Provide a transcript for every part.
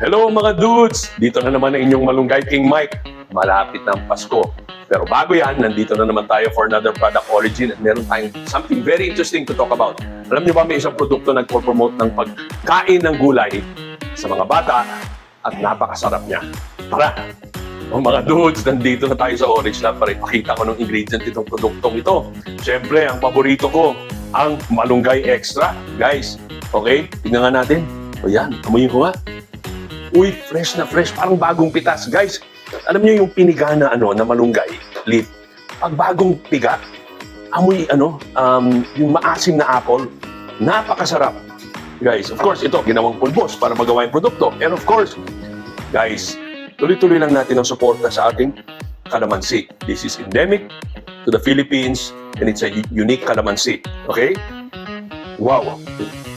Hello mga dudes! Dito na naman ang inyong malunggay King Mike. Malapit na ang Pasko. Pero bago yan, nandito na naman tayo for another product origin at meron tayong something very interesting to talk about. Alam niyo ba may isang produkto na nagpo-promote ng pagkain ng gulay sa mga bata at napakasarap niya. Tara! O mga dudes, nandito na tayo sa Orange Lab para ipakita ko ng ingredient itong produktong ito. Siyempre, ang paborito ko, ang malunggay extra. Guys, okay? Tignan nga natin. O yan, amoyin ko nga. Uy, fresh na fresh, parang bagong pitas. Guys, alam niyo yung piniga na na malunggay leaf. Pag bagong piga, amoy yung maasim na apple, napakasarap. Guys, of course, ito ginawang pulbos para magawa yung produkto. And of course, guys, tuloy-tuloy lang natin ang suporta sa ating calamansi. This is endemic to the Philippines and it's a unique calamansi. Okay? Wow!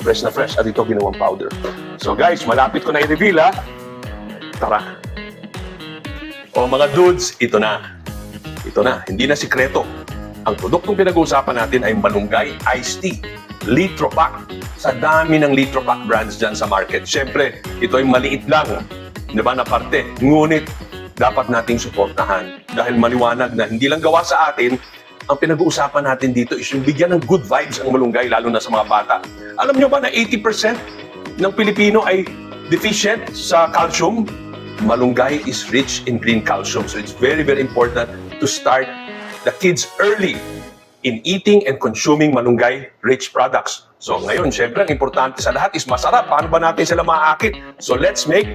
Fresh na fresh at ito ginawang powder. So guys, malapit ko na i-reveal ha. Tara! O mga dudes, ito na. Ito na, hindi na sikreto. Ang produktong pinag-uusapan natin ay malunggay iced tea. Litro pack. Sa dami ng litro pack brands dyan sa market. Siyempre, ito ay maliit lang. Di ba na parte? Ngunit, dapat nating suportahan. Dahil maliwanag na hindi lang gawa sa atin, ang pinag-uusapan natin dito is yung bigyan ng good vibes ang malunggay, lalo na sa mga bata. Alam nyo ba na 80% ng Pilipino ay deficient sa calcium? Malunggay is rich in green calcium. So it's very, very important to start the kids early in eating and consuming malunggay-rich products. So ngayon, syempre, ang importante sa lahat is masarap. Paano ba natin sila maaakit? So let's make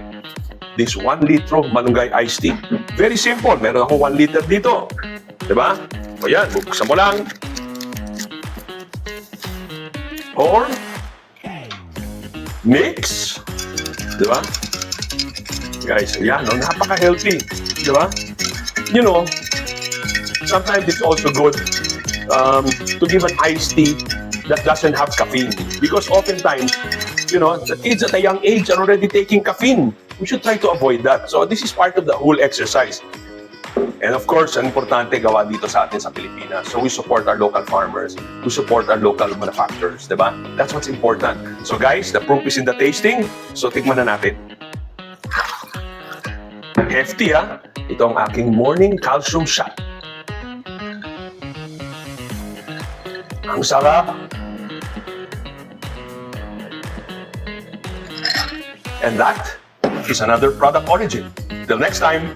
this 1 litro malunggay iced tea. Very simple. Meron akong 1 liter dito. Diba? O yan, buksan mo lang. Or, mix. Diba? Guys, yan, napaka-healthy. Diba? You know, sometimes it's also good to give an iced tea that doesn't have caffeine. Because oftentimes, you know, the kids at a young age are already taking caffeine. We should try to avoid that. So this is part of the whole exercise. And of course, ang importante gawa dito sa atin sa Pilipinas. So we support our local farmers. We support our local manufacturers. Diba? That's what's important. So guys, the proof is in the tasting. So tikman na natin. Hefty ha? Ito ang aking morning calcium shot. Ang sarap. And that is another product origin. Till next time.